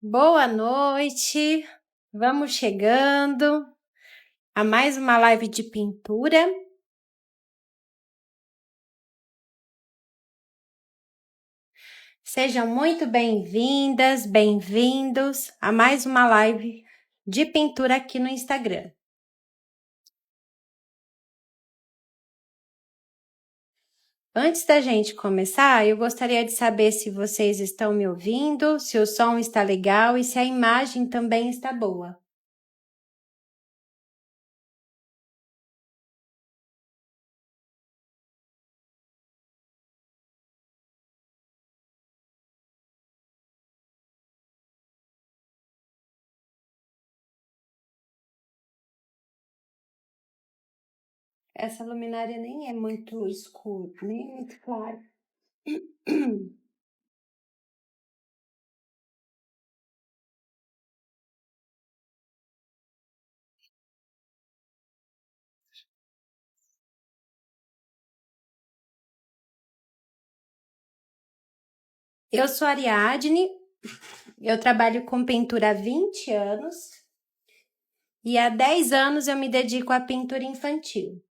Boa noite, vamos chegando a mais uma live de pintura. Sejam muito bem-vindas, bem-vindos a mais uma live de pintura aqui no Instagram. Antes da gente começar, eu gostaria de saber se vocês estão me ouvindo, se o som está legal e se a imagem também está boa. Essa luminária nem é muito escura, nem é muito clara. Eu sou a Ariadne, eu trabalho com pintura há 20 anos e há 10 anos eu me dedico à pintura infantil.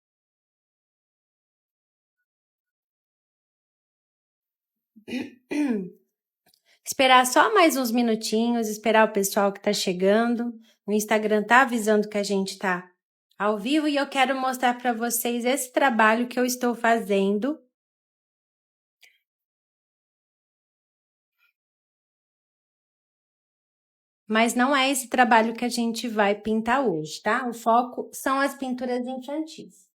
Esperar só mais uns minutinhos, esperar o pessoal que está chegando. O Instagram está avisando que a gente está ao vivo e eu quero mostrar para vocês esse trabalho que eu estou fazendo. Mas não é esse trabalho que a gente vai pintar hoje, tá? O foco são as pinturas infantis.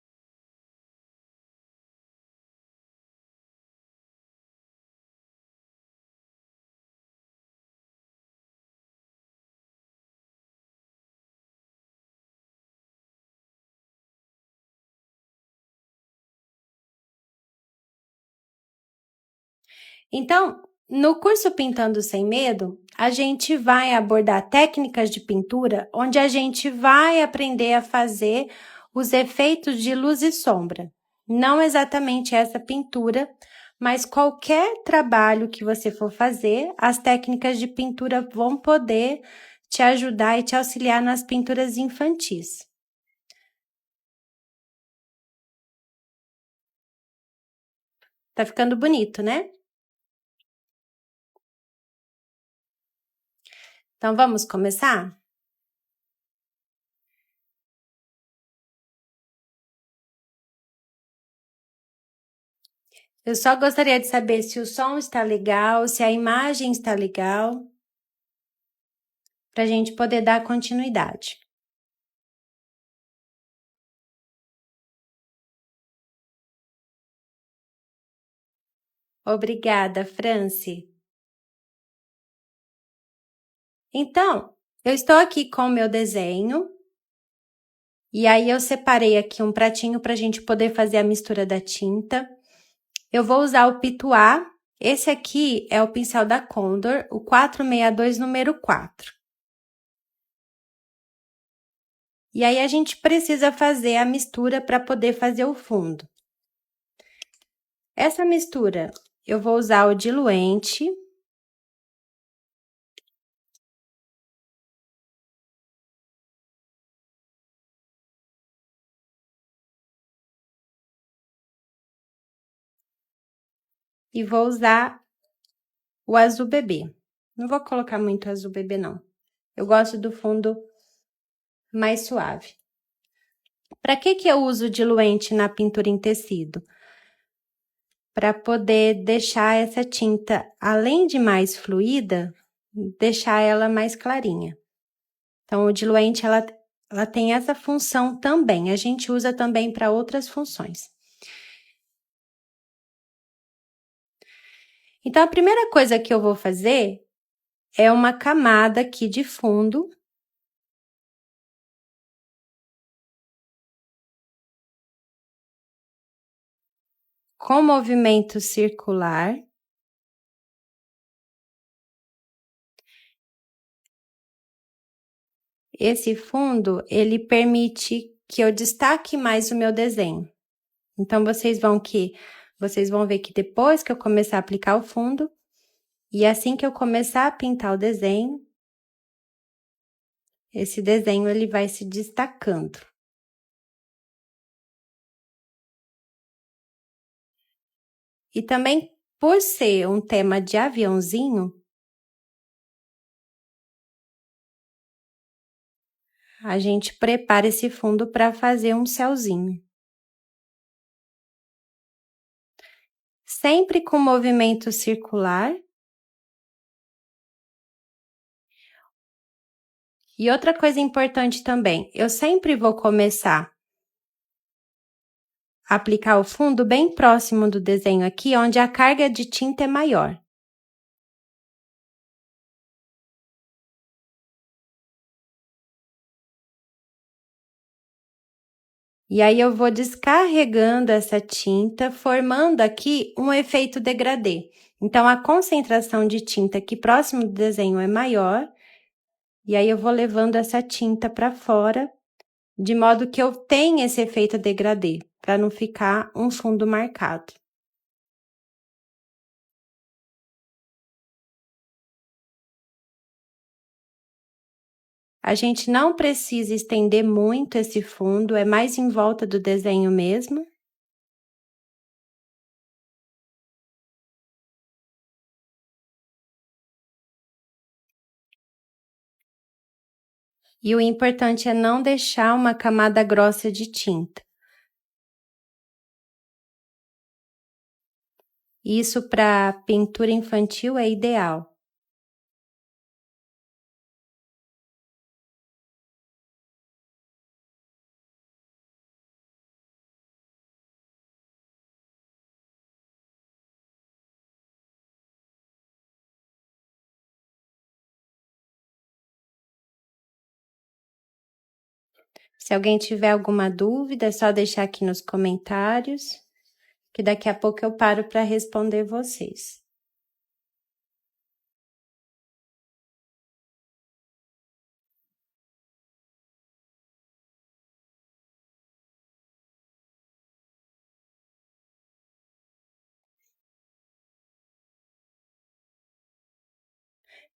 Então, no curso Pintando Sem Medo, a gente vai abordar técnicas de pintura onde a gente vai aprender a fazer os efeitos de luz e sombra. Não exatamente essa pintura, mas qualquer trabalho que você for fazer, as técnicas de pintura vão poder te ajudar e te auxiliar nas pinturas infantis. Tá ficando bonito, né? Então, vamos começar? Eu só gostaria de saber se o som está legal, se a imagem está legal, para a gente poder dar continuidade. Obrigada, Franci. Então, eu estou aqui com o meu desenho e aí eu separei aqui um pratinho para a gente poder fazer a mistura da tinta. Eu vou usar o Pituá. Esse aqui é o pincel da Condor, o 462 número 4. E aí a gente precisa fazer a mistura para poder fazer o fundo. Essa mistura, eu vou usar o diluente. E vou usar o azul bebê. Não vou colocar muito azul bebê, não. Eu gosto do fundo mais suave. Para que eu uso diluente na pintura em tecido? Para poder deixar essa tinta, além de mais fluida, deixar ela mais clarinha. Então, o diluente, ela tem essa função também. A gente usa também para outras funções. Então, a primeira coisa que eu vou fazer é uma camada aqui de fundo. Com movimento circular. Esse fundo, ele permite que eu destaque mais o meu desenho. Então, vocês vão ver que depois que eu começar a aplicar o fundo, e assim que eu começar a pintar o desenho, esse desenho ele vai se destacando. E também, por ser um tema de aviãozinho, a gente prepara esse fundo para fazer um céuzinho. Sempre com movimento circular. E outra coisa importante também, eu sempre vou começar a aplicar o fundo bem próximo do desenho aqui, onde a carga de tinta é maior. E aí eu vou descarregando essa tinta, formando aqui um efeito degradê. Então, a concentração de tinta aqui próximo do desenho é maior, e aí eu vou levando essa tinta para fora, de modo que eu tenha esse efeito degradê, para não ficar um fundo marcado. A gente não precisa estender muito esse fundo, é mais em volta do desenho mesmo. E o importante é não deixar uma camada grossa de tinta. Isso para pintura infantil é ideal. Se alguém tiver alguma dúvida, é só deixar aqui nos comentários, que daqui a pouco eu paro para responder vocês.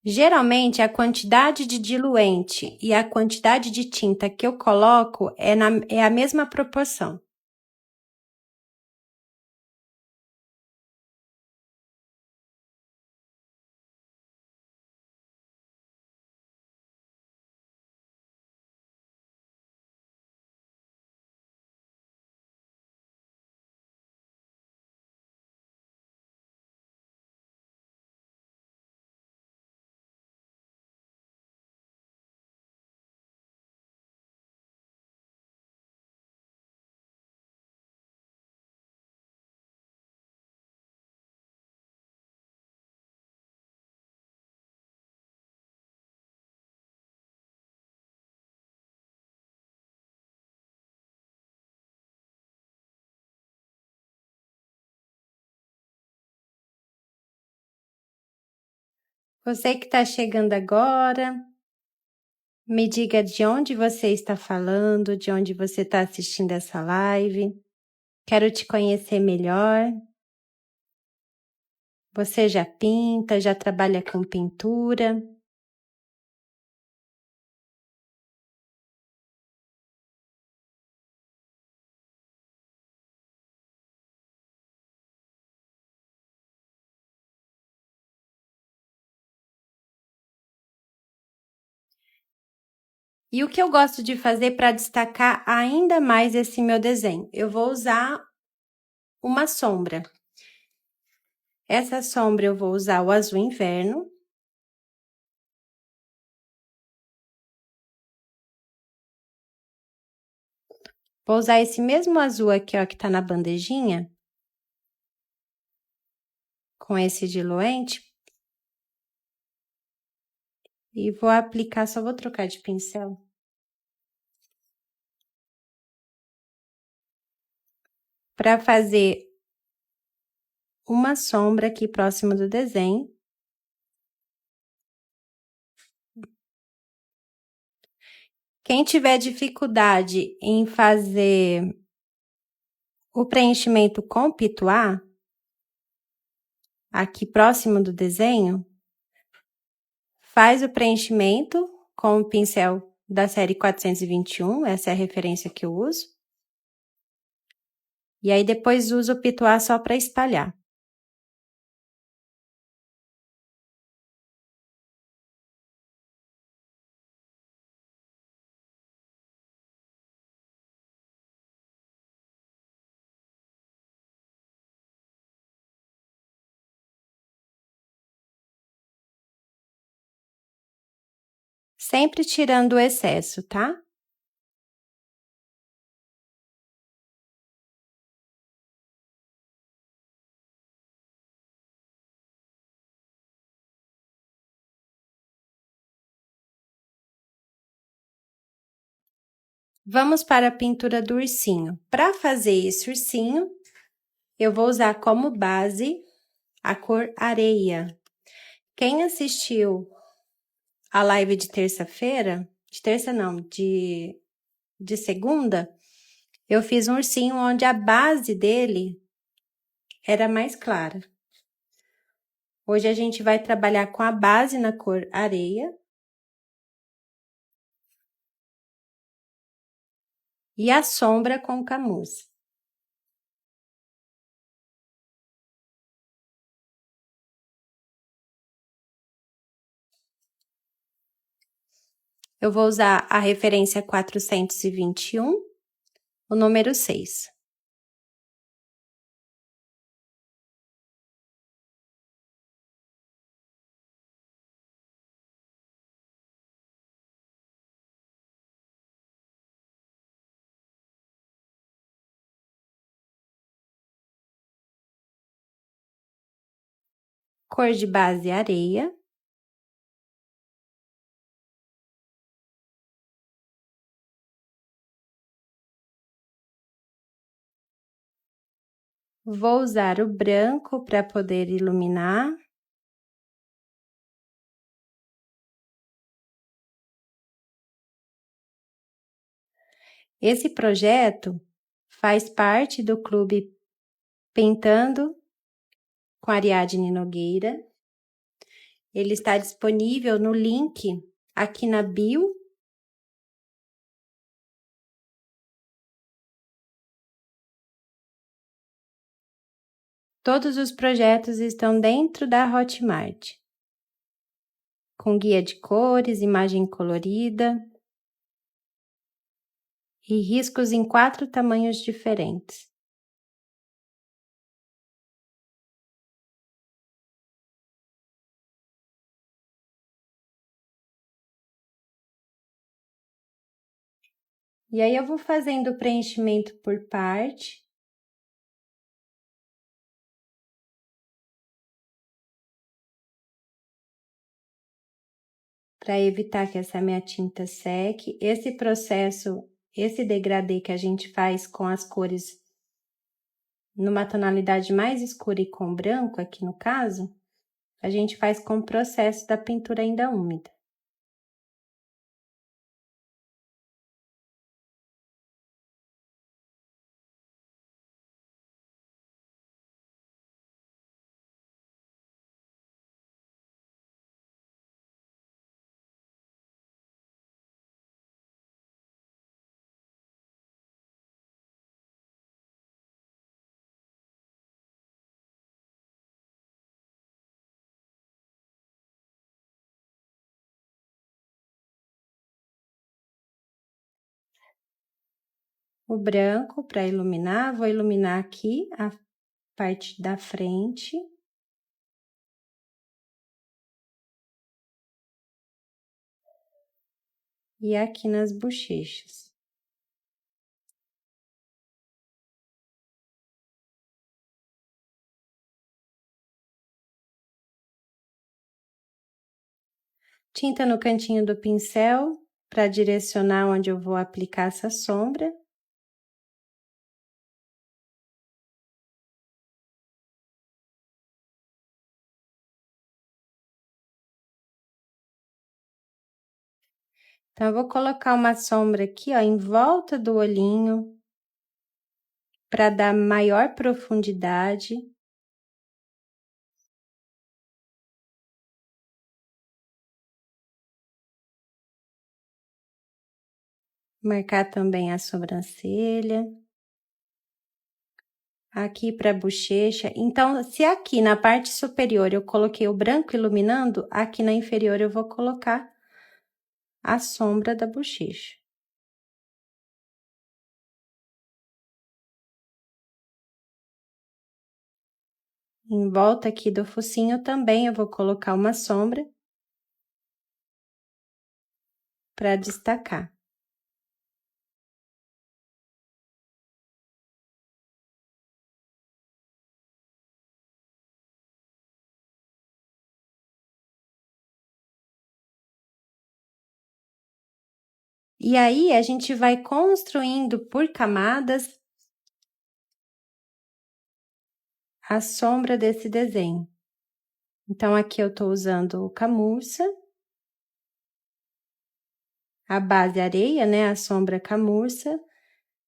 Geralmente, a quantidade de diluente e a quantidade de tinta que eu coloco é a mesma proporção. Você que está chegando agora, me diga de onde você está falando, de onde você está assistindo essa live. Quero te conhecer melhor. Você já pinta, já trabalha com pintura? E o que eu gosto de fazer para destacar ainda mais esse meu desenho? Eu vou usar uma sombra. Essa sombra eu vou usar o azul inverno. Vou usar esse mesmo azul aqui, ó, que tá na bandejinha. Com esse diluente. E vou aplicar, só vou trocar de pincel. Para fazer uma sombra aqui próximo do desenho. Quem tiver dificuldade em fazer o preenchimento com pituá, aqui próximo do desenho, faz o preenchimento com o pincel da série 421, essa é a referência que eu uso. E aí depois uso o pituá só para espalhar. Sempre tirando o excesso, tá? Vamos para a pintura do ursinho. Para fazer esse ursinho, eu vou usar como base a cor areia. Quem assistiu a live de terça-feira, de terça não, de segunda, eu fiz um ursinho onde a base dele era mais clara. Hoje a gente vai trabalhar com a base na cor areia. E a sombra com camurça. Eu vou usar a referência 421, o número 6. Cor de base areia. Vou usar o branco para poder iluminar. Esse projeto faz parte do clube Pintando com Ariadne Nogueira. Ele está disponível no link aqui na bio. Todos os projetos estão dentro da Hotmart, com guia de cores, imagem colorida e riscos em 4 tamanhos diferentes. E aí eu vou fazendo o preenchimento por parte. Para evitar que essa minha tinta seque. Esse processo, esse degradê que a gente faz com as cores numa tonalidade mais escura e com branco, aqui no caso, a gente faz com o processo da pintura ainda úmida. O branco para iluminar, vou iluminar aqui a parte da frente. E aqui nas bochechas. Tinta no cantinho do pincel para direcionar onde eu vou aplicar essa sombra. Então, eu vou colocar uma sombra aqui, ó, em volta do olhinho, para dar maior profundidade. Marcar também a sobrancelha. Aqui para a bochecha. Então, se aqui na parte superior eu coloquei o branco iluminando, aqui na inferior eu vou colocar a sombra da bochecha. Em volta aqui do focinho também eu vou colocar uma sombra para destacar. E aí, a gente vai construindo por camadas a sombra desse desenho. Então, aqui eu tô usando o camurça, a base areia, né, a sombra camurça,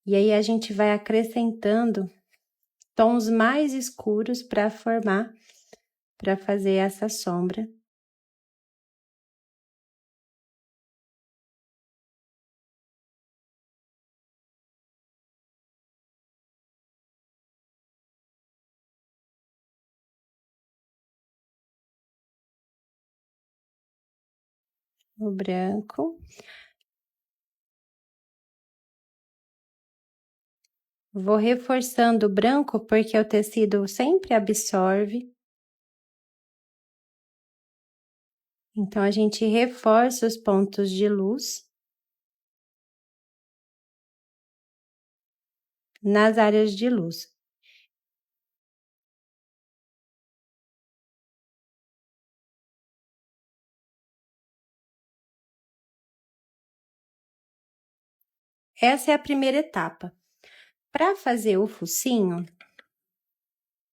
e aí a gente vai acrescentando tons mais escuros para formar, para fazer essa sombra. O branco. Vou reforçando o branco porque o tecido sempre absorve. Então, a gente reforça os pontos de luz nas áreas de luz. Essa é a primeira etapa. Para fazer o focinho,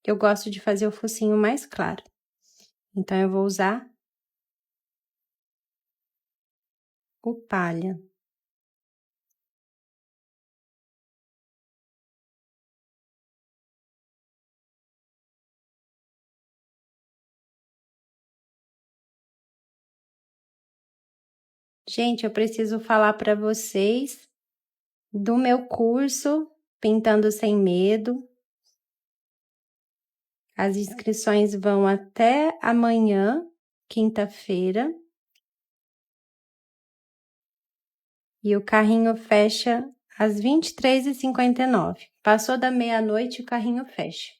eu gosto de fazer o focinho mais claro. Então, eu vou usar o palha. Gente, eu preciso falar para vocês do meu curso Pintando Sem Medo. As inscrições vão até amanhã, quinta-feira. E o carrinho fecha às 23h59. Passou da meia-noite, o carrinho fecha.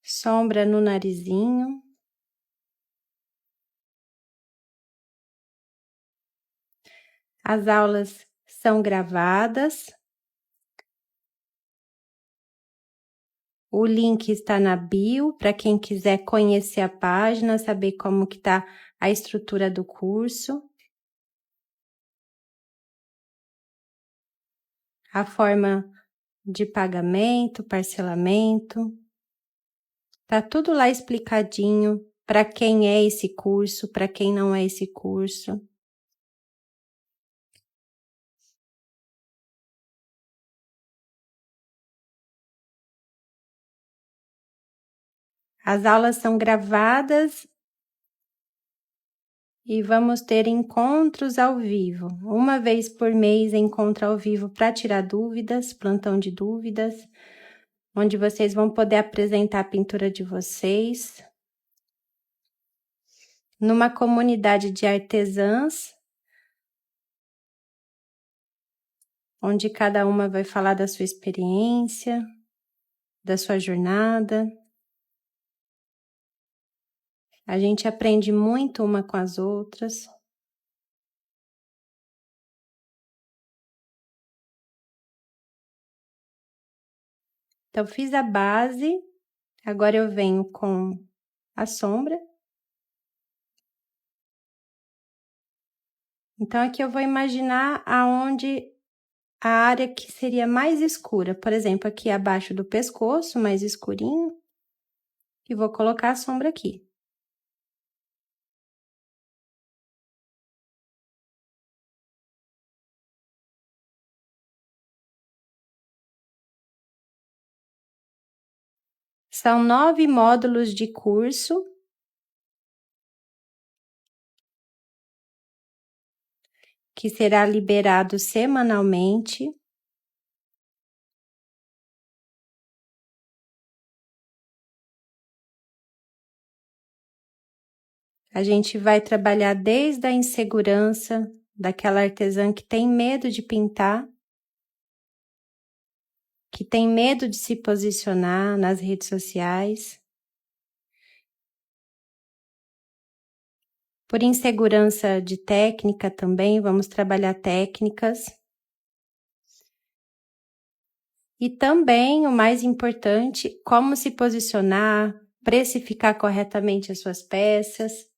Sombra no narizinho. As aulas são gravadas. O link está na bio, para quem quiser conhecer a página, saber como que tá a estrutura do curso. A forma de pagamento, parcelamento. Tá tudo lá explicadinho para quem é esse curso, para quem não é esse curso. As aulas são gravadas e vamos ter encontros ao vivo. Uma vez por mês, encontro ao vivo para tirar dúvidas, plantão de dúvidas, onde vocês vão poder apresentar a pintura de vocês. Numa comunidade de artesãs, onde cada uma vai falar da sua experiência, da sua jornada. A gente aprende muito uma com as outras. Então, fiz a base, agora eu venho com a sombra. Então, aqui eu vou imaginar aonde a área que seria mais escura. Por exemplo, aqui abaixo do pescoço, mais escurinho. E vou colocar a sombra aqui. São 9 módulos de curso. Que será liberado semanalmente. A gente vai trabalhar desde a insegurança daquela artesã que tem medo de pintar, que tem medo de se posicionar nas redes sociais, por insegurança de técnica também, vamos trabalhar técnicas. E também, o mais importante, como se posicionar, precificar corretamente as suas peças.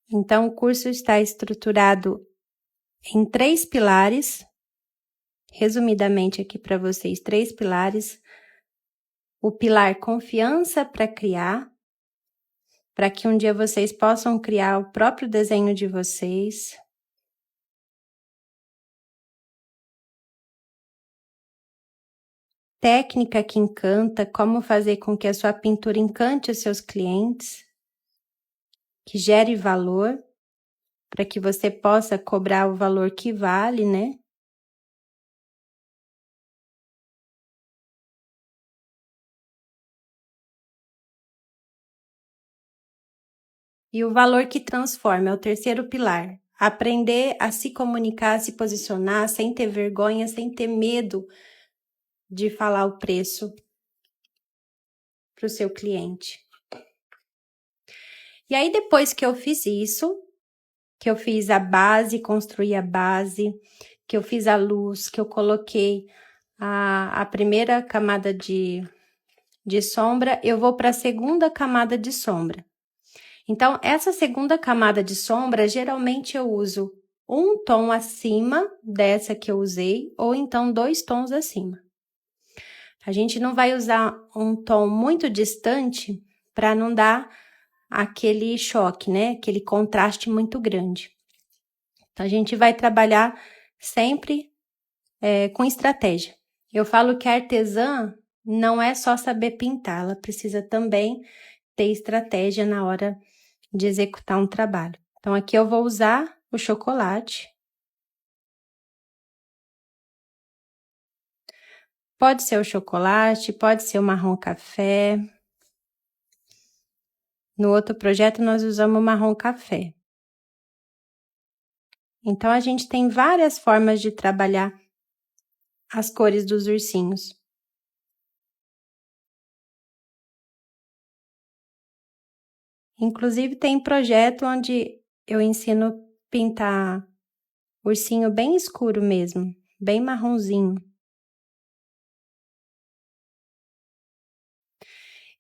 Então, o curso está estruturado em 3 pilares, resumidamente aqui para vocês, 3 pilares. O pilar confiança para criar, para que um dia vocês possam criar o próprio desenho de vocês. Técnica que encanta, como fazer com que a sua pintura encante os seus clientes, que gere valor, para que você possa cobrar o valor que vale, né? E o valor que transforma é o terceiro pilar. Aprender a se comunicar, a se posicionar, sem ter vergonha, sem ter medo de falar o preço para o seu cliente. E aí, depois que eu fiz isso, que eu fiz a base, construí a base, que eu fiz a luz, que eu coloquei a primeira camada de sombra, eu vou para a segunda camada de sombra. Então, essa segunda camada de sombra, geralmente eu uso um tom acima dessa que eu usei, ou então 2 tons acima. A gente não vai usar um tom muito distante para não dar aquele choque, né? Aquele contraste muito grande. Então, a gente vai trabalhar sempre com estratégia. Eu falo que a artesã não é só saber pintar, ela precisa também ter estratégia na hora de executar um trabalho. Então, aqui eu vou usar o chocolate. Pode ser o chocolate, pode ser o marrom café. No outro projeto, nós usamos o marrom café. Então, a gente tem várias formas de trabalhar as cores dos ursinhos. Inclusive, tem projeto onde eu ensino pintar ursinho bem escuro mesmo, bem marronzinho.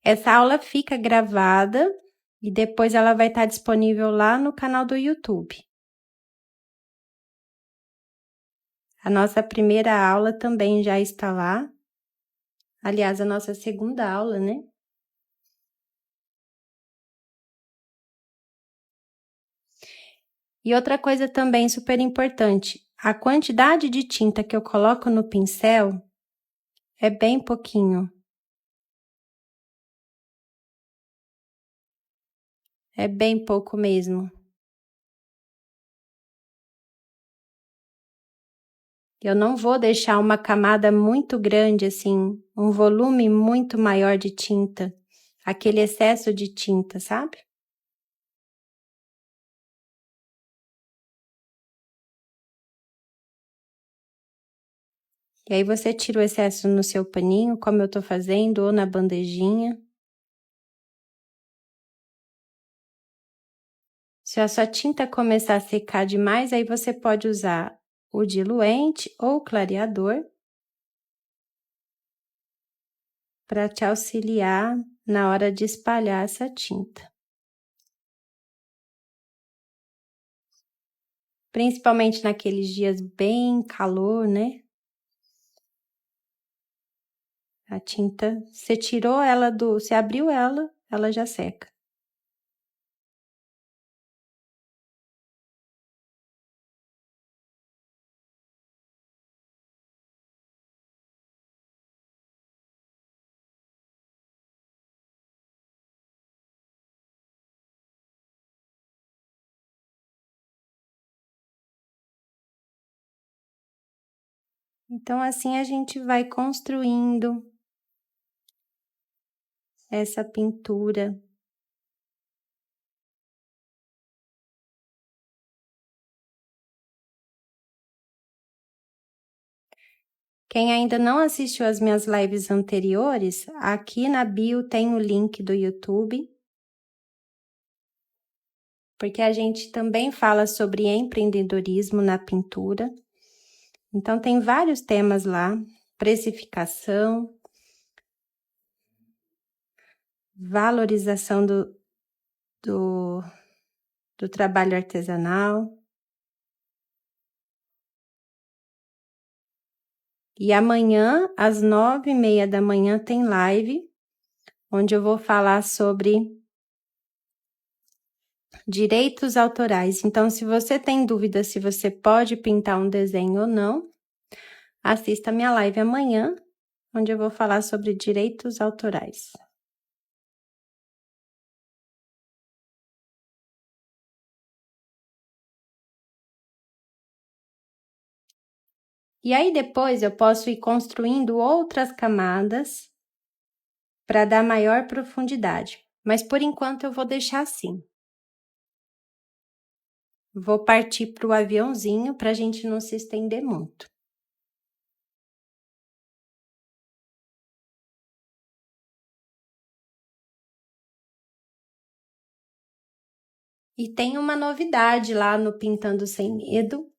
Essa aula fica gravada e depois ela vai estar disponível lá no canal do YouTube. A nossa primeira aula também já está lá. Aliás, a nossa segunda aula, né? E outra coisa também super importante, a quantidade de tinta que eu coloco no pincel é bem pouquinho. É bem pouco mesmo. Eu não vou deixar uma camada muito grande assim, um volume muito maior de tinta, aquele excesso de tinta, sabe? E aí você tira o excesso no seu paninho, como eu tô fazendo, ou na bandejinha. Se a sua tinta começar a secar demais, aí você pode usar o diluente ou o clareador para te auxiliar na hora de espalhar essa tinta. Principalmente naqueles dias bem calor, né? A tinta, você tirou ela você abriu ela, ela já seca. Então, assim a gente vai construindo essa pintura. Quem ainda não assistiu às minhas lives anteriores, aqui na bio tem o link do YouTube, porque a gente também fala sobre empreendedorismo na pintura. Então, tem vários temas lá, precificação, valorização do trabalho artesanal. E amanhã, às 9h30 da manhã, tem live, onde eu vou falar sobre direitos autorais. Então, se você tem dúvida se você pode pintar um desenho ou não, assista a minha live amanhã, onde eu vou falar sobre direitos autorais. E aí depois eu posso ir construindo outras camadas para dar maior profundidade. Mas por enquanto eu vou deixar assim. Vou partir para o aviãozinho para a gente não se estender muito. E tem uma novidade lá no Pintando Sem Medo.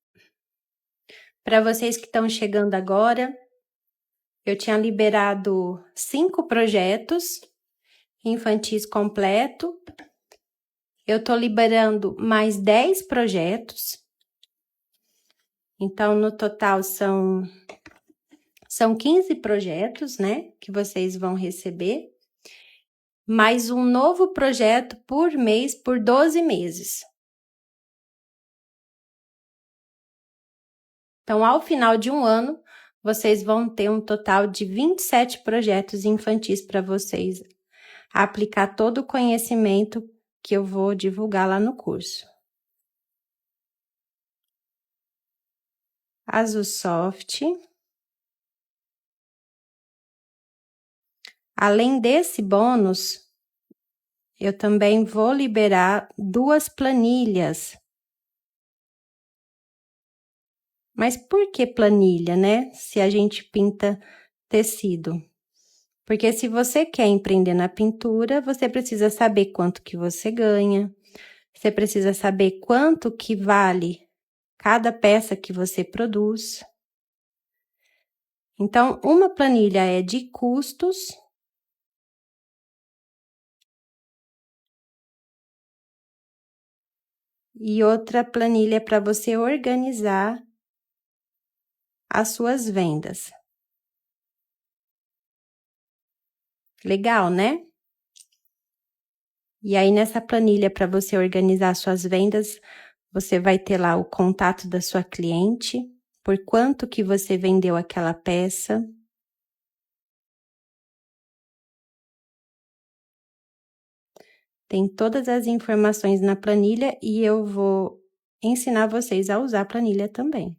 Para vocês que estão chegando agora, eu tinha liberado 5 projetos infantis completo. Eu tô liberando mais 10 projetos. Então, no total, são 15 projetos, né? Que vocês vão receber. Mais um novo projeto por mês, por 12 meses. Então, ao final de um ano, vocês vão ter um total de 27 projetos infantis para vocês aplicar todo o conhecimento que eu vou divulgar lá no curso. Azul Soft. Além desse bônus, eu também vou liberar 2 planilhas. Mas por que planilha, né? Se a gente pinta tecido. Porque se você quer empreender na pintura, você precisa saber quanto que você ganha. Você precisa saber quanto que vale cada peça que você produz. Então, uma planilha é de custos. E outra planilha é para você organizar as suas vendas. Legal, né? E aí, nessa planilha, para você organizar suas vendas, você vai ter lá o contato da sua cliente, por quanto que você vendeu aquela peça. Tem todas as informações na planilha e eu vou ensinar vocês a usar a planilha também.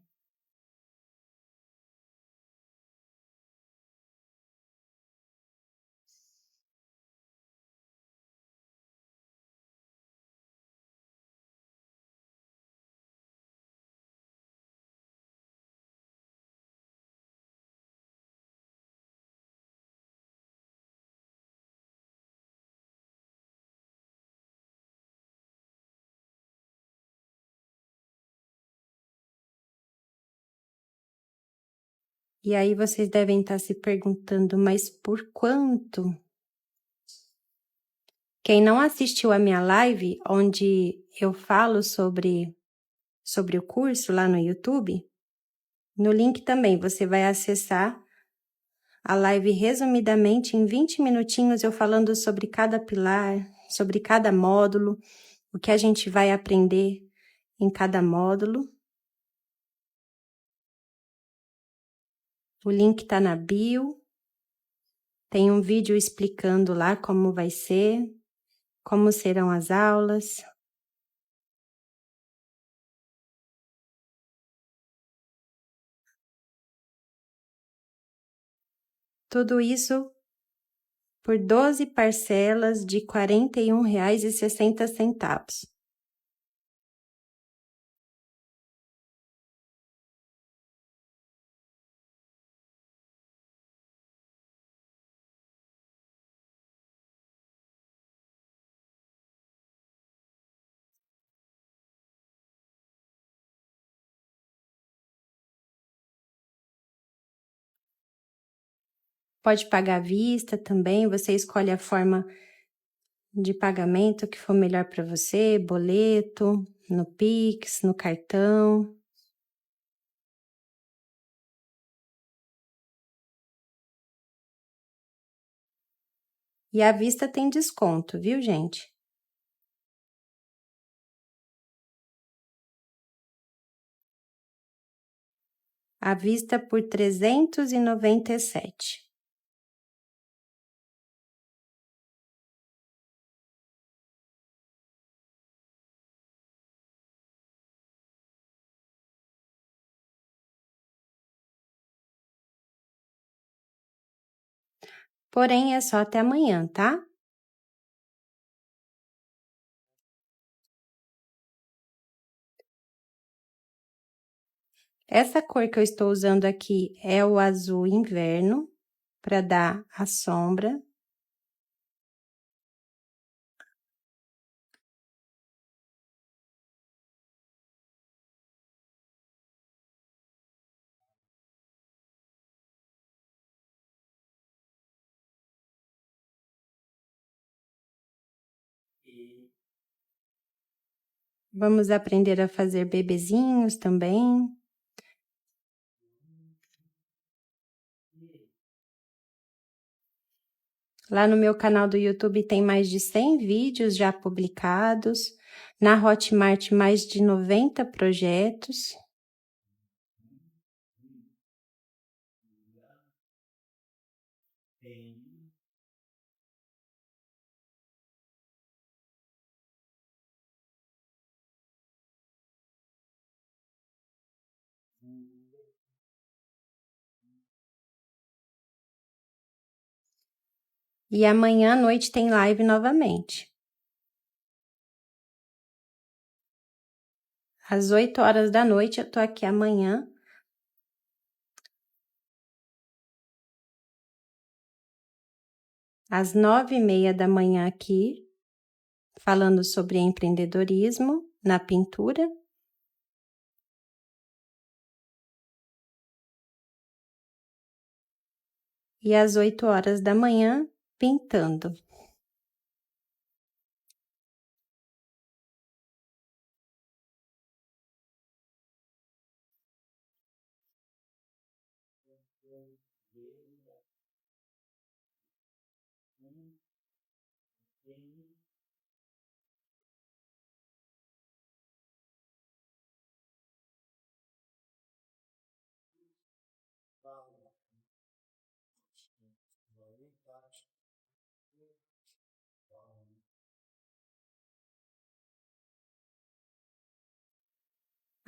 E aí vocês devem estar se perguntando, mas por quanto? Quem não assistiu a minha live, onde eu falo sobre o curso lá no YouTube, no link também você vai acessar a live resumidamente em 20 minutinhos, eu falando sobre cada pilar, sobre cada módulo, o que a gente vai aprender em cada módulo. O link está na bio. Tem um vídeo explicando lá como vai ser, como serão as aulas. Tudo isso por 12 parcelas de R$ 41,60. Pode pagar à vista também, você escolhe a forma de pagamento que for melhor para você, boleto, no Pix, no cartão. E à vista tem desconto, viu, gente? À vista por R$ 397. Porém, é só até amanhã, tá? Essa cor que eu estou usando aqui é o azul inverno, para dar a sombra. Vamos aprender a fazer bebezinhos também. Lá no meu canal do YouTube tem mais de 100 vídeos já publicados. Na Hotmart, mais de 90 projetos. E amanhã à noite tem live novamente. Às 8 horas da noite eu tô aqui amanhã. Às 9h30 da manhã aqui, falando sobre empreendedorismo na pintura. E às 8 horas da manhã, pintando.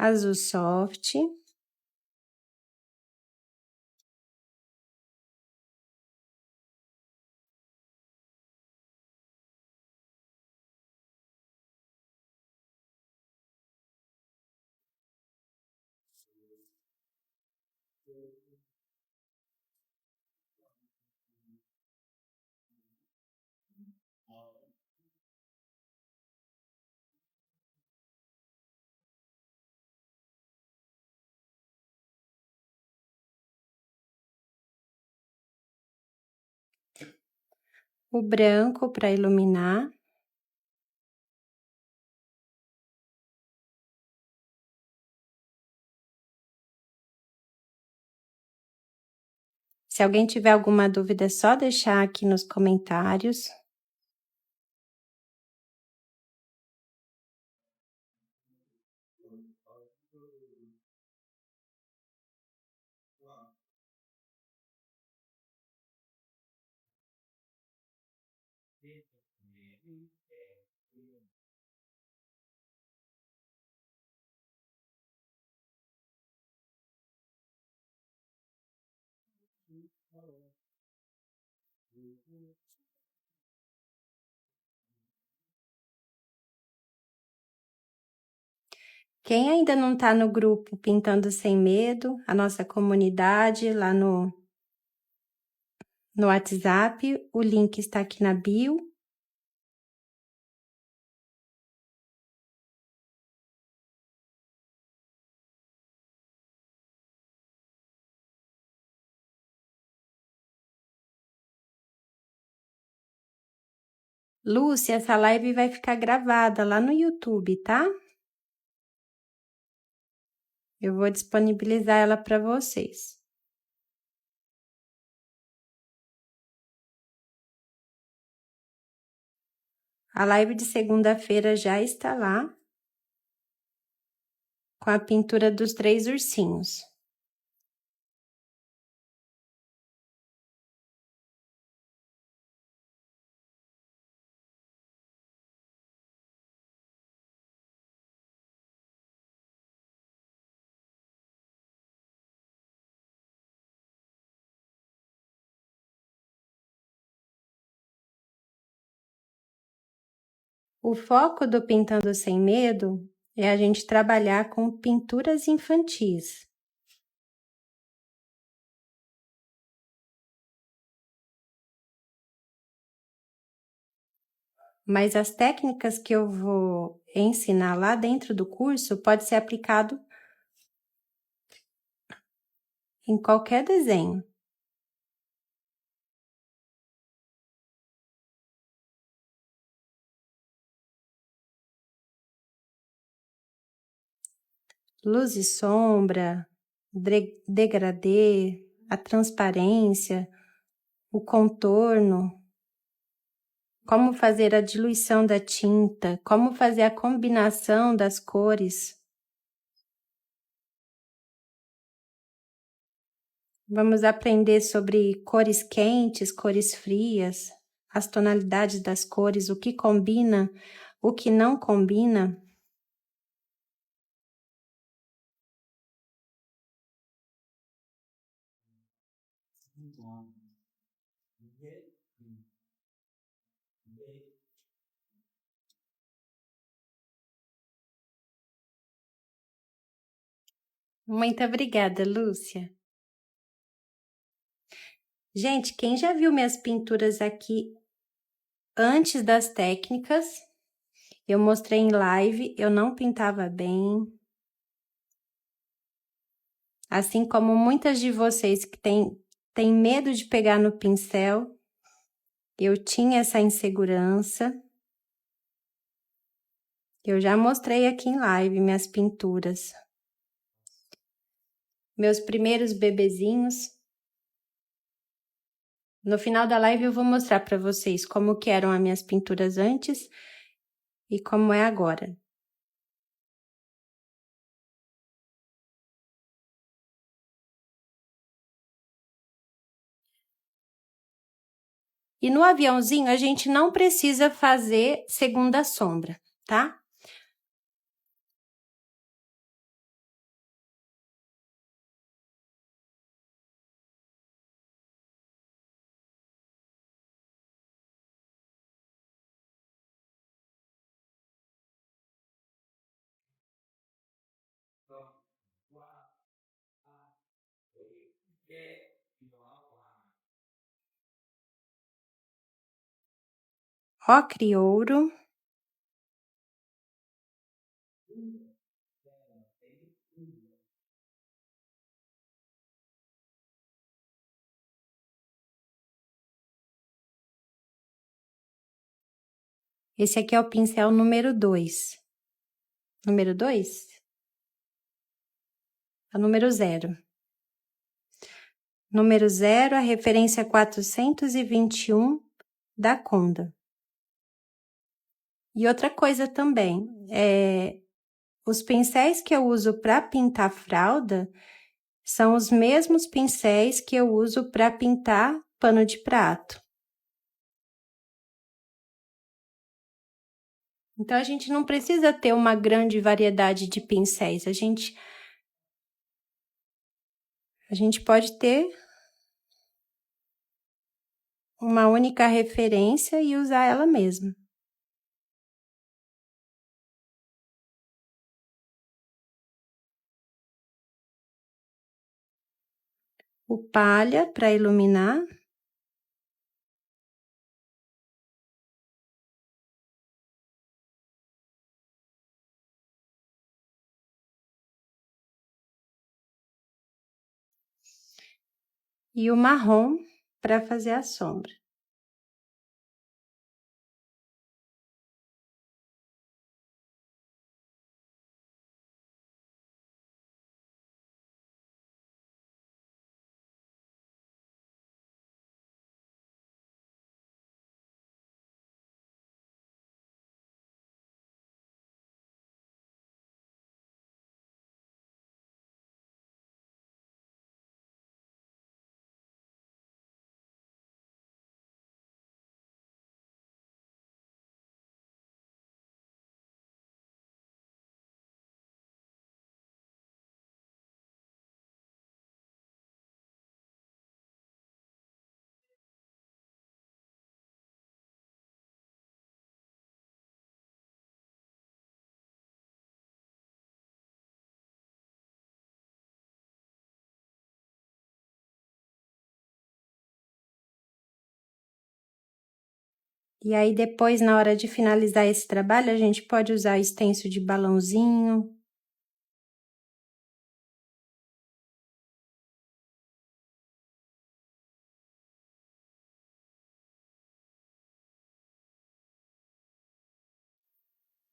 Azul soft. O branco para iluminar. Se alguém tiver alguma dúvida, é só deixar aqui nos comentários. Quem ainda não está no grupo Pintando Sem Medo, a nossa comunidade lá no WhatsApp, o link está aqui na bio. Lúcia, essa live vai ficar gravada lá no YouTube, tá? Eu vou disponibilizar ela para vocês. A live de segunda-feira já está lá, com a pintura dos 3 ursinhos. O foco do Pintando Sem Medo é a gente trabalhar com pinturas infantis. Mas as técnicas que eu vou ensinar lá dentro do curso pode ser aplicado em qualquer desenho. Luz e sombra, degradê, a transparência, o contorno, como fazer a diluição da tinta, como fazer a combinação das cores. Vamos aprender sobre cores quentes, cores frias, as tonalidades das cores, o que combina, o que não combina. Muito obrigada, Lúcia. Gente, quem já viu minhas pinturas aqui antes das técnicas, eu mostrei em live, eu não pintava bem. Assim como muitas de vocês que têm medo de pegar no pincel, eu tinha essa insegurança. Eu já mostrei aqui em live minhas pinturas. Meus primeiros bebezinhos. No final da live eu vou mostrar para vocês como que eram as minhas pinturas antes e como é agora. E no aviãozinho a gente não precisa fazer segunda sombra, tá? Ocre ouro. Esse aqui é o pincel número 2. Número 2? É o número 0. Número 0, a referência 421 da Conda. E outra coisa também, os pincéis que eu uso para pintar fralda são os mesmos pincéis que eu uso para pintar pano de prato. Então, a gente não precisa ter uma grande variedade de pincéis, a gente pode ter uma única referência e usar ela mesma. O palha para iluminar. E o marrom para fazer a sombra. E aí depois, na hora de finalizar esse trabalho, a gente pode usar stencil de balãozinho.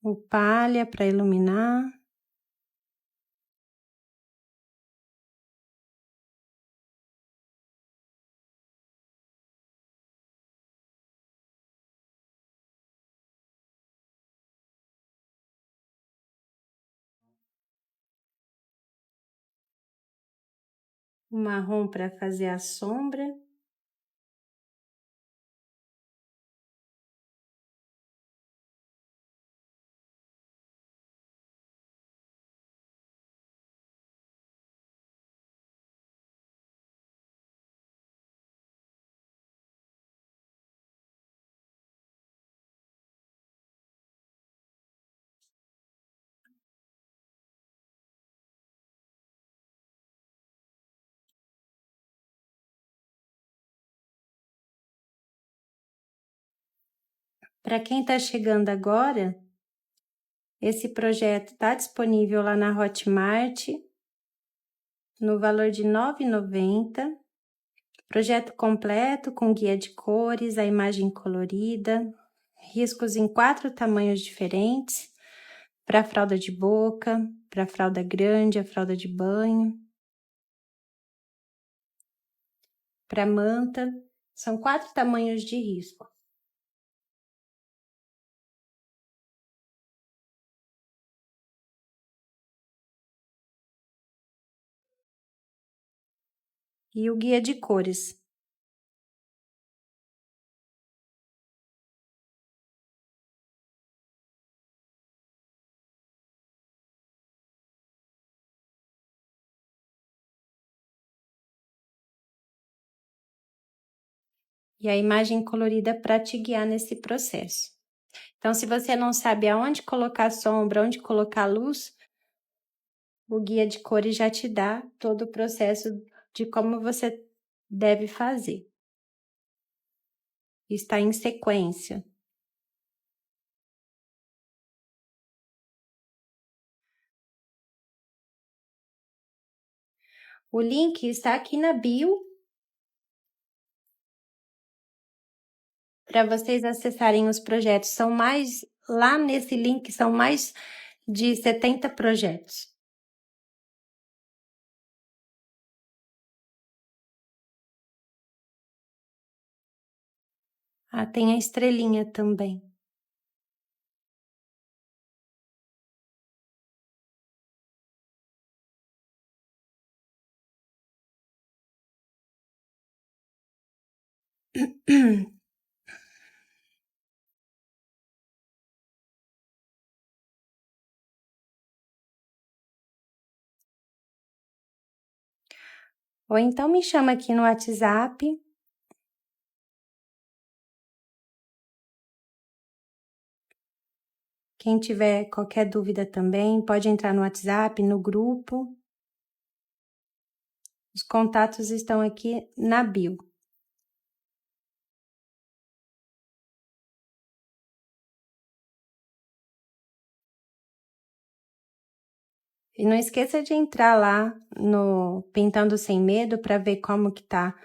O palha para iluminar. O marrom para fazer a sombra. Para quem está chegando agora, esse projeto está disponível lá na Hotmart, no valor de R$ 9,90. Projeto completo com guia de cores, a imagem colorida, riscos em 4 tamanhos diferentes, para fralda de boca, para fralda grande, a fralda de banho, para manta, são 4 tamanhos de risco. E o guia de cores. E a imagem colorida para te guiar nesse processo. Então, se você não sabe aonde colocar sombra, onde colocar luz, o guia de cores já te dá todo o processo de como você deve fazer. Está em sequência. O link está aqui na bio para vocês acessarem os projetos. Lá nesse link são mais de 70 projetos. Ah, tem a estrelinha também. Ou então me chama aqui no WhatsApp Quem tiver qualquer dúvida também, pode entrar no WhatsApp, no grupo. Os contatos estão aqui na bio. E não esqueça de entrar lá no Pintando Sem Medo para ver como que tá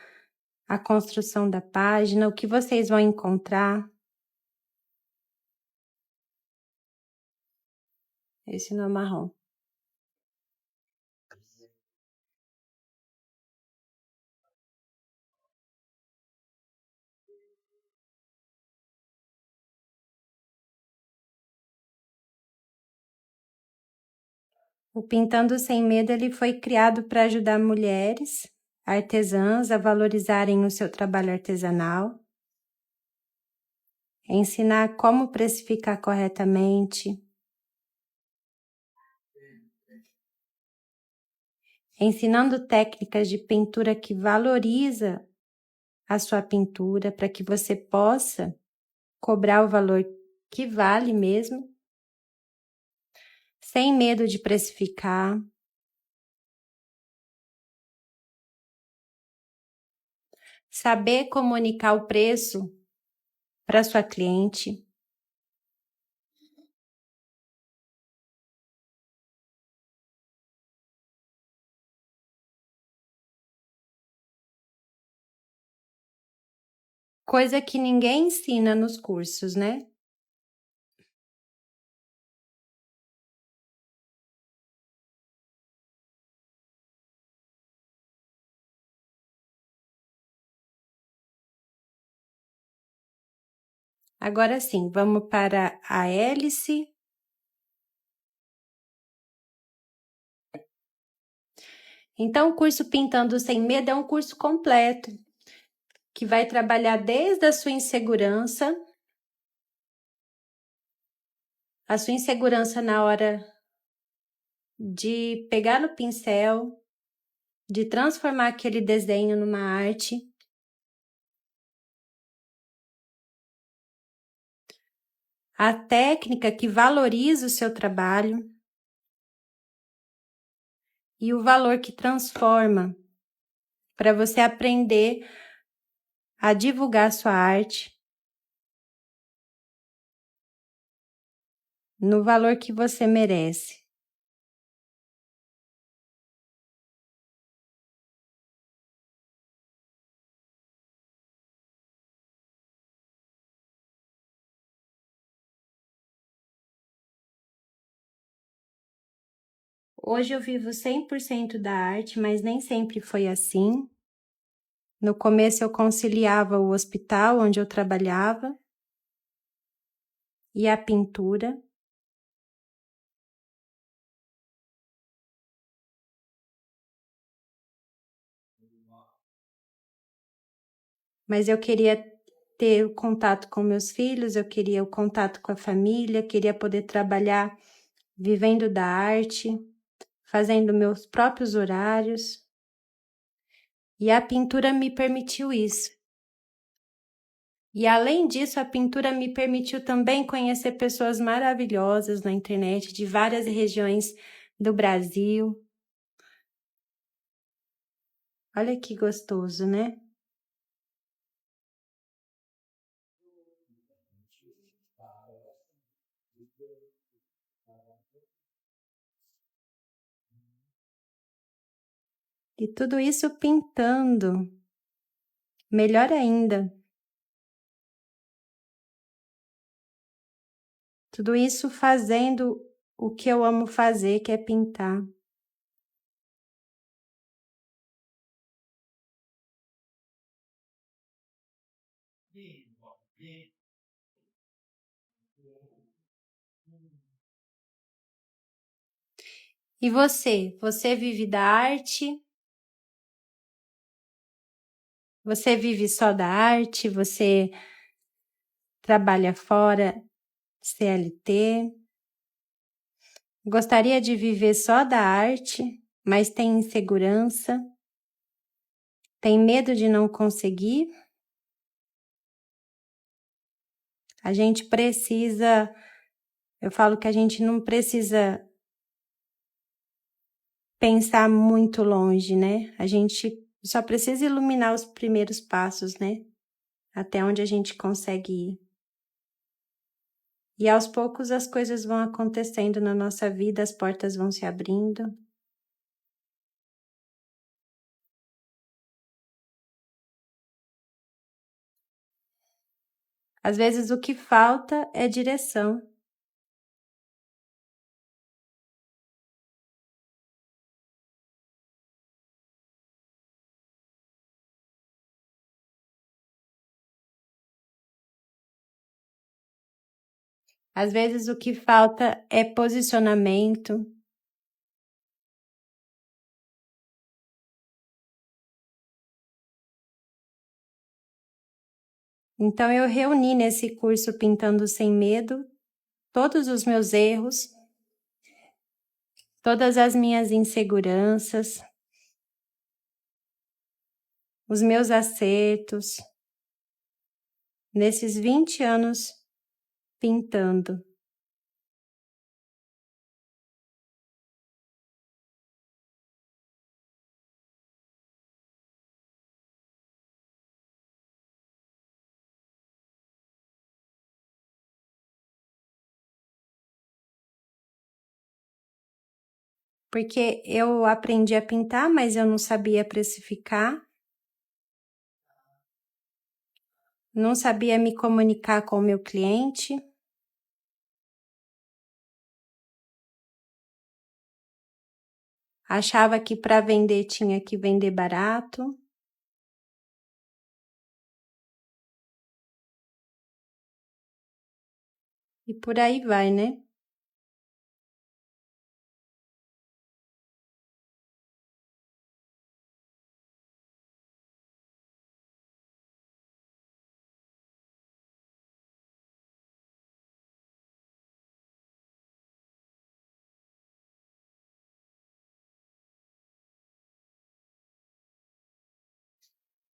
a construção da página, o que vocês vão encontrar. Esse não é marrom. O Pintando Sem Medo ele foi criado para ajudar mulheres artesãs a valorizarem o seu trabalho artesanal, ensinar como precificar corretamente, ensinando técnicas de pintura que valoriza a sua pintura para que você possa cobrar o valor que vale mesmo, sem medo de precificar. Saber comunicar o preço para sua cliente. Coisa que ninguém ensina nos cursos, né? Agora sim, vamos para a hélice. Então, o curso Pintando Sem Medo é um curso completo, que vai trabalhar desde a sua insegurança na hora de pegar no pincel, de transformar aquele desenho numa arte, a técnica que valoriza o seu trabalho e o valor que transforma, para você aprender a divulgar sua arte no valor que você merece. Hoje eu vivo 100% da arte, mas nem sempre foi assim. No começo eu conciliava o hospital onde eu trabalhava e a pintura. Mas eu queria ter o contato com meus filhos, eu queria o contato com a família, queria poder trabalhar vivendo da arte, fazendo meus próprios horários. E a pintura me permitiu isso. E além disso, a pintura me permitiu também conhecer pessoas maravilhosas na internet, de várias regiões do Brasil. Olha que gostoso, né? E tudo isso pintando. Melhor ainda. Tudo isso fazendo o que eu amo fazer, que é pintar. E você? Você vive da arte? Você vive só da arte? Você trabalha fora, CLT? Gostaria de viver só da arte, mas tem insegurança? Tem medo de não conseguir? A gente precisa Eu falo que a gente não precisa pensar muito longe, né? A gente só precisa iluminar os primeiros passos, né? Até onde a gente consegue ir. E aos poucos as coisas vão acontecendo na nossa vida, as portas vão se abrindo. Às vezes o que falta é direção. Às vezes o que falta é posicionamento. Então eu reuni nesse curso Pintando Sem Medo todos os meus erros, todas as minhas inseguranças, os meus acertos, nesses 20 anos pintando. Porque eu aprendi a pintar, mas eu não sabia precificar, não sabia me comunicar com o meu cliente. Achava que para vender tinha que vender barato. E por aí vai, né?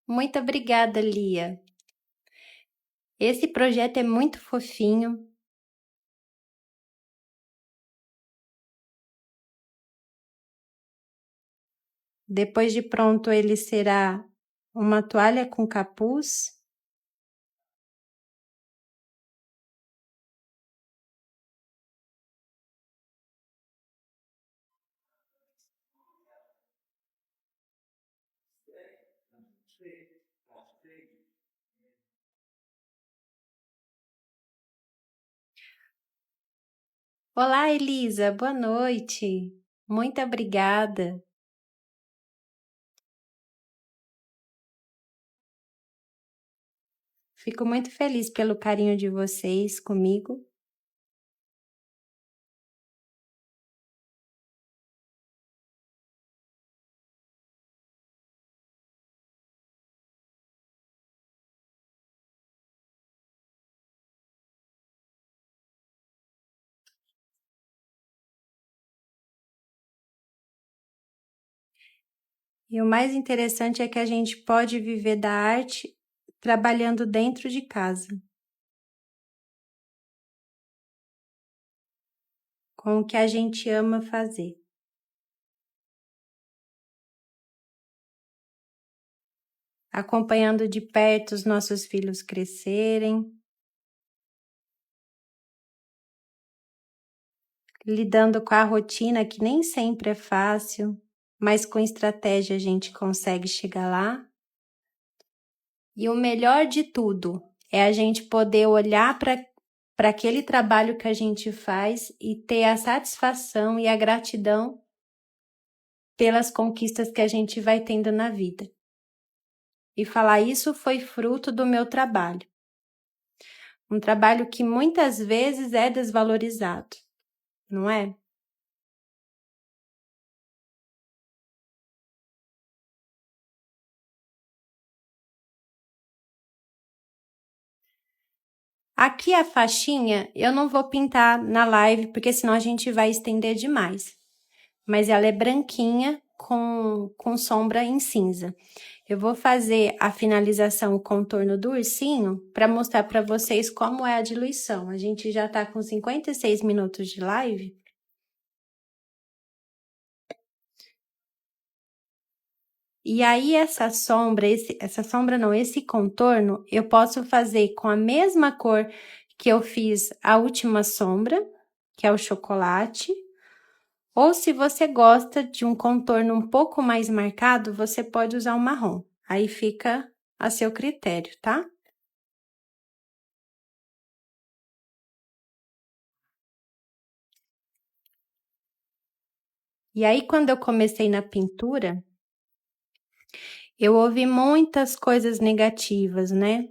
Muito obrigada, Lia. Esse projeto é muito fofinho. Depois de pronto, ele será uma toalha com capuz. Olá, Elisa, boa noite. Muito obrigada. Fico muito feliz pelo carinho de vocês comigo. E o mais interessante é que a gente pode viver da arte trabalhando dentro de casa, com o que a gente ama fazer. Acompanhando de perto os nossos filhos crescerem, lidando com a rotina que nem sempre é fácil, mas com estratégia a gente consegue chegar lá. E o melhor de tudo é a gente poder olhar para aquele trabalho que a gente faz e ter a satisfação e a gratidão pelas conquistas que a gente vai tendo na vida. E falar isso foi fruto do meu trabalho. Um trabalho que muitas vezes é desvalorizado, não é? Aqui a faixinha eu não vou pintar na live, porque senão a gente vai estender demais. Mas ela é branquinha com sombra em cinza. Eu vou fazer a finalização, o contorno do ursinho, para mostrar para vocês como é a diluição. A gente já tá com 56 minutos de live. E aí, esse contorno, eu posso fazer com a mesma cor que eu fiz a última sombra, que é o chocolate. Ou se você gosta de um contorno um pouco mais marcado, você pode usar o marrom. Aí fica a seu critério, tá? E aí, quando eu comecei na pintura, eu ouvi muitas coisas negativas, né?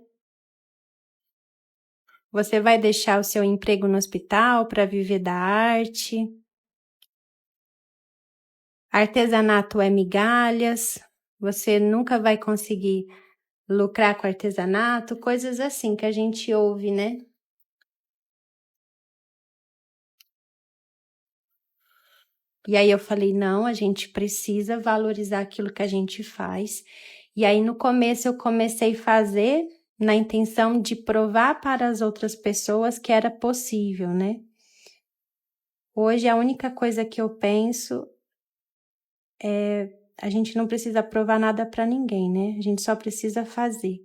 Você vai deixar o seu emprego no hospital para viver da arte? Artesanato é migalhas? Você nunca vai conseguir lucrar com artesanato? Coisas assim que a gente ouve, né? E aí eu falei, não, a gente precisa valorizar aquilo que a gente faz. E aí no começo eu comecei a fazer na intenção de provar para as outras pessoas que era possível, né? Hoje a única coisa que eu penso é a gente não precisa provar nada para ninguém, né? A gente só precisa fazer.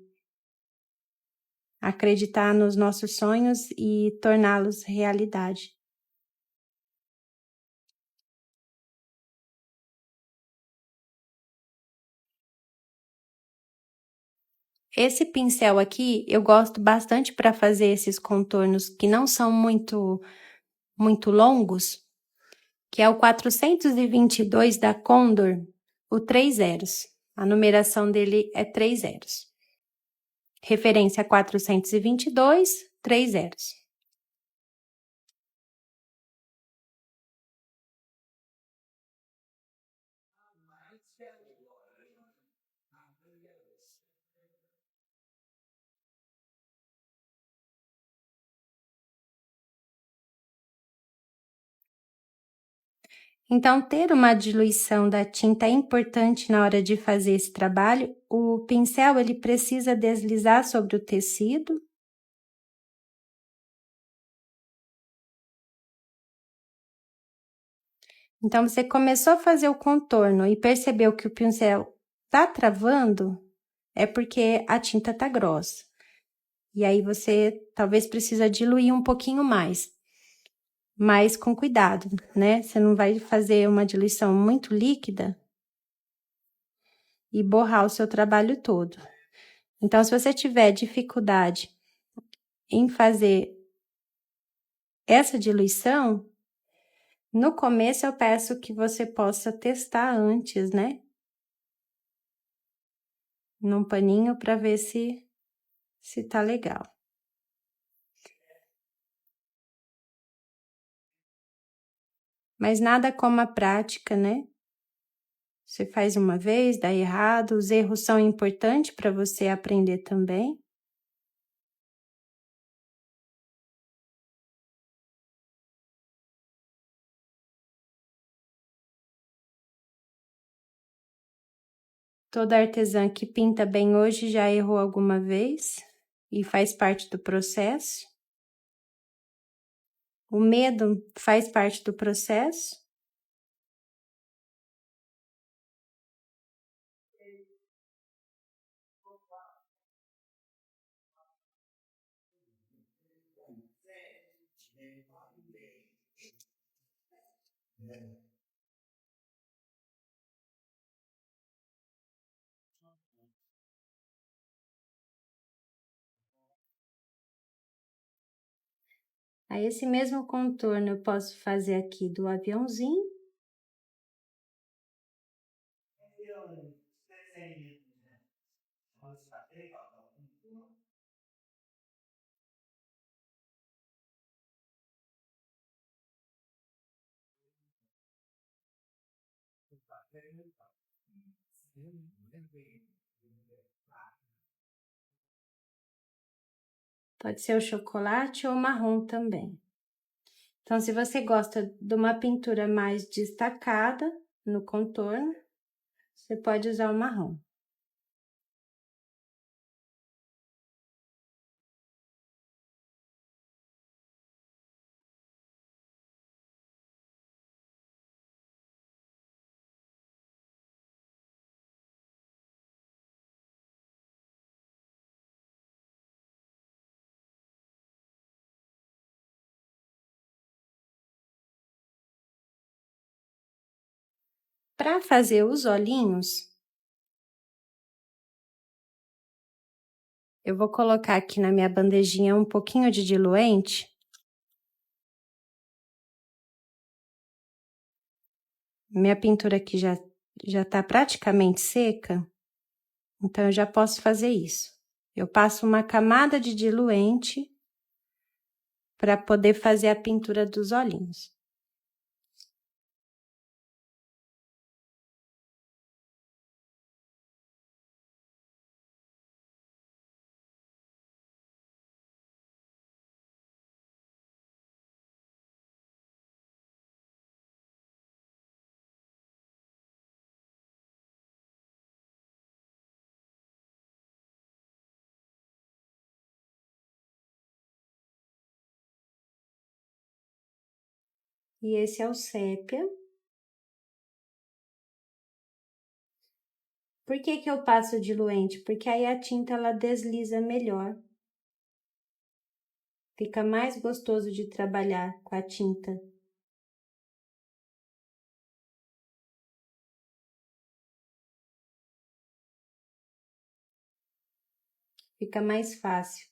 Acreditar nos nossos sonhos e torná-los realidade. Esse pincel aqui eu gosto bastante para fazer esses contornos que não são muito longos, que é o 422 da Condor, o 3 zeros. A numeração dele é 3 zeros. Referência 422, 3 zeros. Então, ter uma diluição da tinta é importante na hora de fazer esse trabalho. O pincel, ele precisa deslizar sobre o tecido. Então, você começou a fazer o contorno e percebeu que o pincel tá travando, é porque a tinta tá grossa. E aí, você talvez precisa diluir um pouquinho mais. Mas com cuidado, né? Você não vai fazer uma diluição muito líquida e borrar o seu trabalho todo. Então, se você tiver dificuldade em fazer essa diluição, no começo eu peço que você possa testar antes, né? Num paninho para ver se tá legal. Mas nada como a prática, né? Você faz uma vez, dá errado, os erros são importantes para você aprender também. Toda artesã que pinta bem hoje já errou alguma vez e faz parte do processo. O medo faz parte do processo. Aí, esse mesmo contorno eu posso fazer aqui do aviãozinho. Pode ser o chocolate ou o marrom também. Então, se você gosta de uma pintura mais destacada no contorno, você pode usar o marrom. Para fazer os olhinhos, eu vou colocar aqui na minha bandejinha um pouquinho de diluente. Minha pintura aqui já tá praticamente seca, então eu já posso fazer isso. Eu passo uma camada de diluente para poder fazer a pintura dos olhinhos. E esse é o sépia. Por que que eu passo diluente? Porque aí a tinta ela desliza melhor. Fica mais gostoso de trabalhar com a tinta. Fica mais fácil.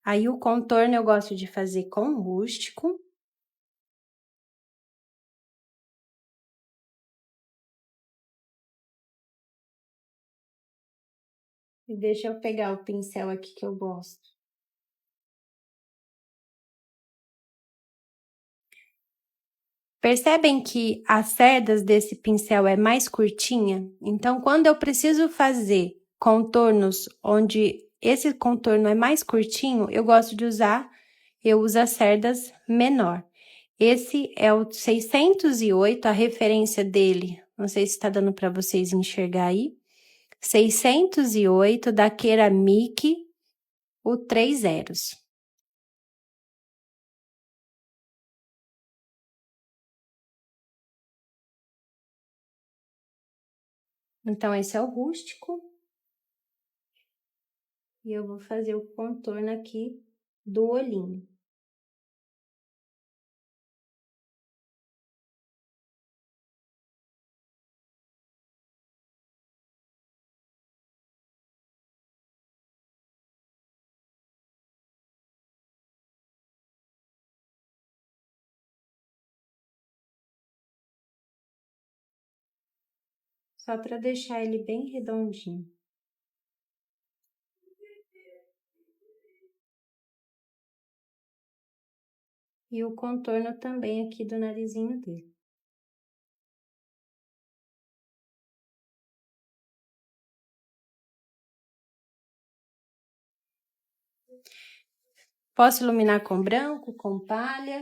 Aí o contorno eu gosto de fazer com rústico. E deixa eu pegar o pincel aqui que eu gosto. Percebem que as cerdas desse pincel é mais curtinha? Então, quando eu preciso fazer contornos onde esse contorno é mais curtinho, eu gosto de eu uso as cerdas menor. Esse é o 608, a referência dele, não sei se está dando para vocês enxergar aí. 608 da Ceramic, o 3 zeros. Então, esse é o rústico. E eu vou fazer o contorno aqui do olhinho. Só para deixar ele bem redondinho. E o contorno também aqui do narizinho dele. Posso iluminar com branco, com palha.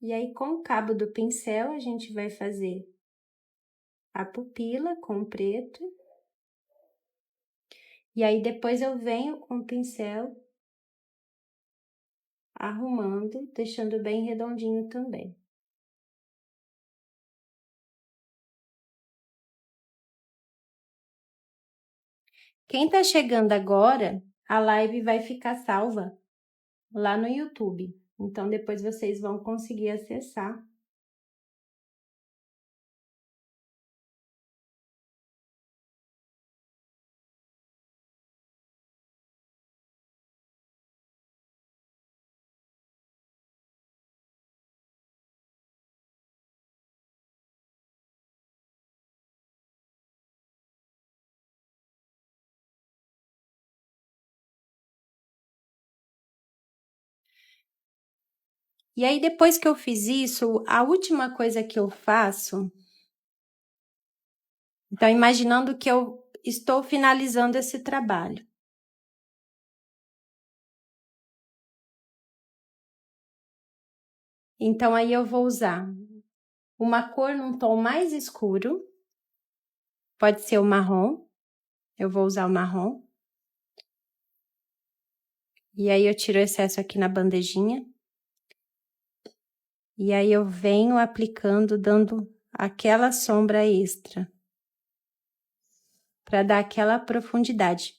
E aí, com o cabo do pincel, a gente vai fazer a pupila com preto. E aí, depois eu venho com o pincel arrumando, deixando bem redondinho também. Quem tá chegando agora, a live vai ficar salva lá no YouTube. Então, depois vocês vão conseguir acessar. E aí, depois que eu fiz isso, a última coisa que eu faço... Então, imaginando que eu estou finalizando esse trabalho. Então, aí eu vou usar uma cor num tom mais escuro. Pode ser o marrom. Eu vou usar o marrom. E aí, eu tiro o excesso aqui na bandejinha. E aí, eu venho aplicando, dando aquela sombra extra. Para dar aquela profundidade.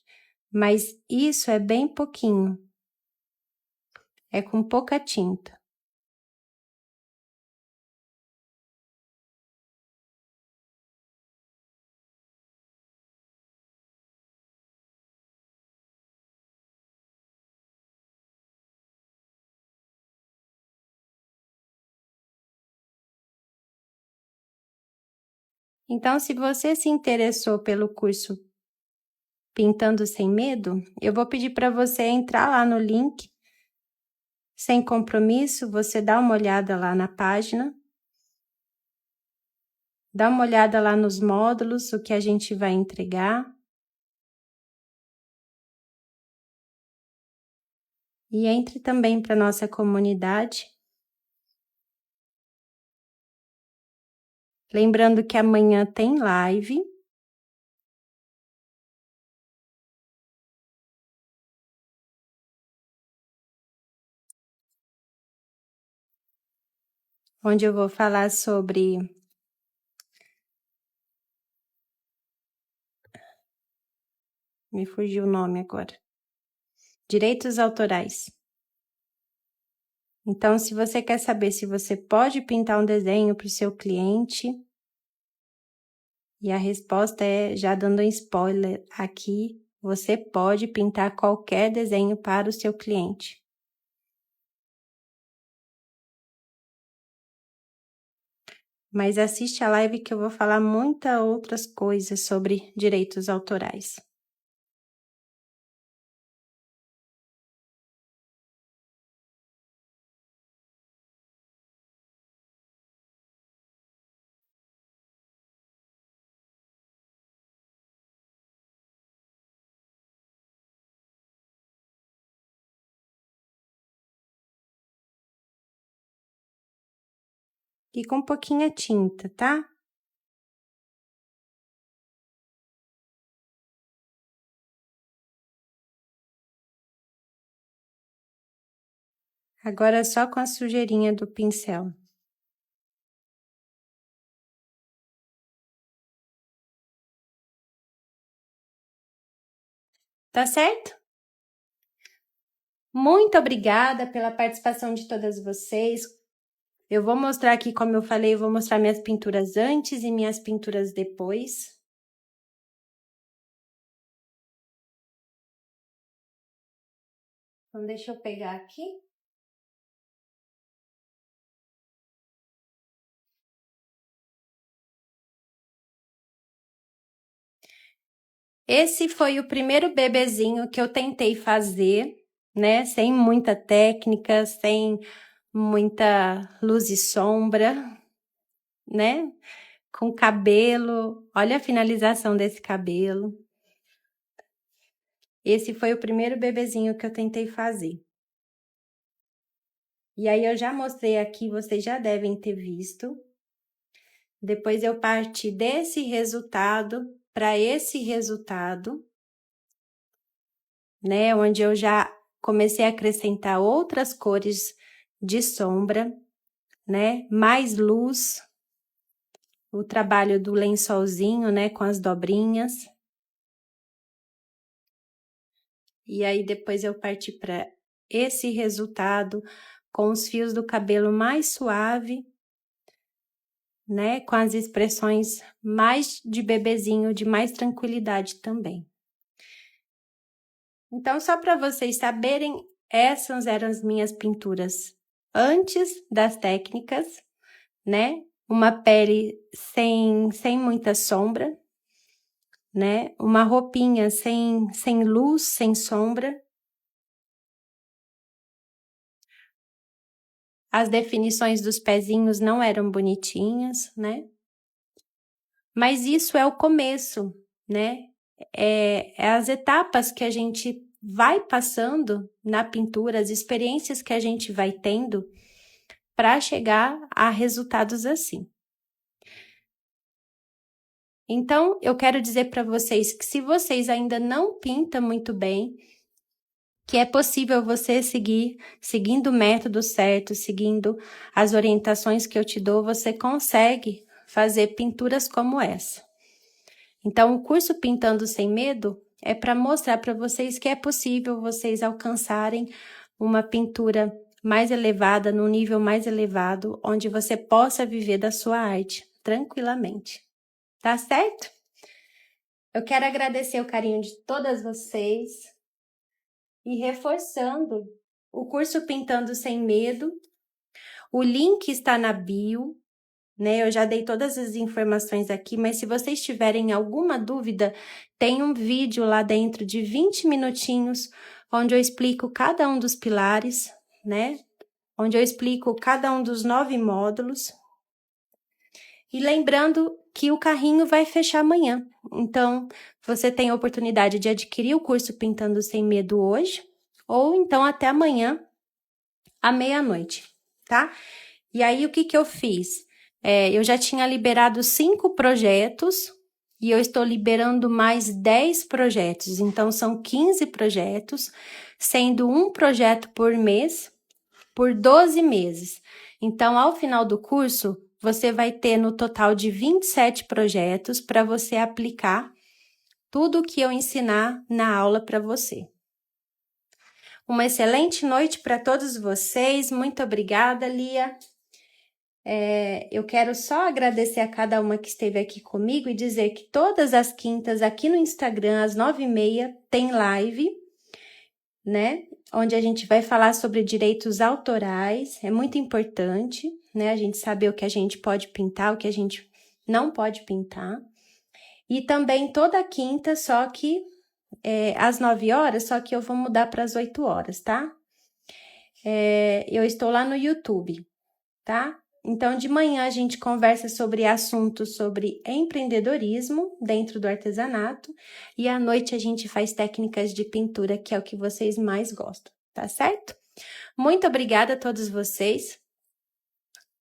Mas isso é bem pouquinho. É com pouca tinta. Então, se você se interessou pelo curso Pintando Sem Medo, eu vou pedir para você entrar lá no link, sem compromisso, você dá uma olhada lá na página, dá uma olhada lá nos módulos, o que a gente vai entregar. E entre também para nossa comunidade. Lembrando que amanhã tem live. Onde eu vou falar sobre me fugiu o nome agora. Direitos autorais. Então, se você quer saber se você pode pintar um desenho para o seu cliente, e a resposta é, já dando um spoiler aqui, você pode pintar qualquer desenho para o seu cliente. Mas assiste a live que eu vou falar muitas outras coisas sobre direitos autorais. E com pouquinha tinta, tá? Agora só com a sujeirinha do pincel. Tá certo? Muito obrigada pela participação de todas vocês. Eu vou mostrar aqui, como eu falei, eu vou mostrar minhas pinturas antes e minhas pinturas depois. Então, deixa eu pegar aqui. Esse foi o primeiro bebezinho que eu tentei fazer, né? Sem muita técnica, sem muita luz e sombra, né? Com cabelo. Olha a finalização desse cabelo. Esse foi o primeiro bebezinho que eu tentei fazer. E aí eu já mostrei aqui, vocês já devem ter visto. Depois eu parti desse resultado para esse resultado, né? Onde eu já comecei a acrescentar outras cores de sombra, né? Mais luz, o trabalho do lençolzinho, né? Com as dobrinhas. E aí depois eu parti para esse resultado com os fios do cabelo mais suave, né? Com as expressões mais de bebezinho, de mais tranquilidade também. Então, só para vocês saberem, essas eram as minhas pinturas antes das técnicas, né? Uma pele sem muita sombra, né? Uma roupinha sem luz, sem sombra. As definições dos pezinhos não eram bonitinhas, né? Mas isso é o começo, né? É as etapas que a gente vai passando na pintura, as experiências que a gente vai tendo, para chegar a resultados assim. Então, eu quero dizer para vocês que se vocês ainda não pintam muito bem, que é possível você seguindo o método certo, seguindo as orientações que eu te dou, você consegue fazer pinturas como essa. Então, o curso Pintando Sem Medo é para mostrar para vocês que é possível vocês alcançarem uma pintura mais elevada, num nível mais elevado, onde você possa viver da sua arte tranquilamente. Tá certo? Eu quero agradecer o carinho de todas vocês e reforçando o curso Pintando Sem Medo. O link está na bio, né? Eu já dei todas as informações aqui, mas se vocês tiverem alguma dúvida, tem um vídeo lá dentro de 20 minutinhos, onde eu explico cada um dos pilares, né? Onde eu explico cada um dos 9 módulos. E lembrando que o carrinho vai fechar amanhã. Então, você tem a oportunidade de adquirir o curso Pintando Sem Medo hoje, ou então até amanhã, à meia-noite, tá? E aí, o que eu fiz? Eu já tinha liberado 5 projetos, e eu estou liberando mais 10 projetos. Então, são 15 projetos, sendo um projeto por mês, por 12 meses. Então, ao final do curso, você vai ter no total de 27 projetos para você aplicar tudo o que eu ensinar na aula para você. Uma excelente noite para todos vocês. Muito obrigada, Lia. Eu quero só agradecer a cada uma que esteve aqui comigo e dizer que todas as quintas aqui no Instagram, às 9h30, tem live, né? Onde a gente vai falar sobre direitos autorais. É muito importante, né? A gente saber o que a gente pode pintar, o que a gente não pode pintar. E também toda quinta, só que às 9 horas, só que eu vou mudar para as 8 horas, tá? Eu estou lá no YouTube, tá? Então, de manhã a gente conversa sobre assuntos sobre empreendedorismo dentro do artesanato e à noite a gente faz técnicas de pintura, que é o que vocês mais gostam, tá certo? Muito obrigada a todos vocês.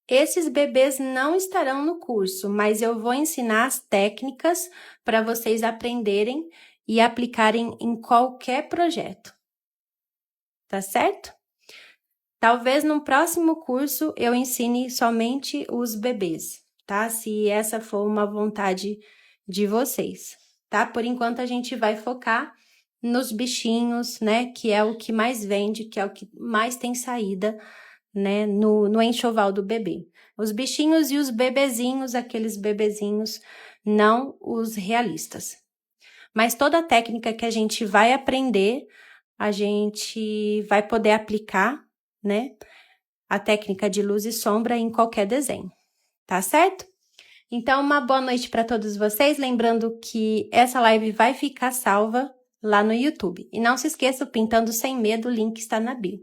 Esses bebês não estarão no curso, mas eu vou ensinar as técnicas para vocês aprenderem e aplicarem em qualquer projeto, tá certo? Talvez no próximo curso eu ensine somente os bebês, tá? Se essa for uma vontade de vocês, tá? Por enquanto a gente vai focar nos bichinhos, né? Que é o que mais vende, que é o que mais tem saída, né? No enxoval do bebê. Os bichinhos e os bebezinhos, aqueles bebezinhos, não os realistas. Mas toda a técnica que a gente vai aprender, a gente vai poder aplicar, né? A técnica de luz e sombra em qualquer desenho, tá certo? Então, uma boa noite para todos vocês, lembrando que essa live vai ficar salva lá no YouTube. E não se esqueça, Pintando Sem Medo, o link está na bio.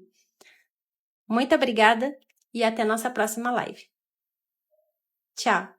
Muito obrigada e até nossa próxima live. Tchau!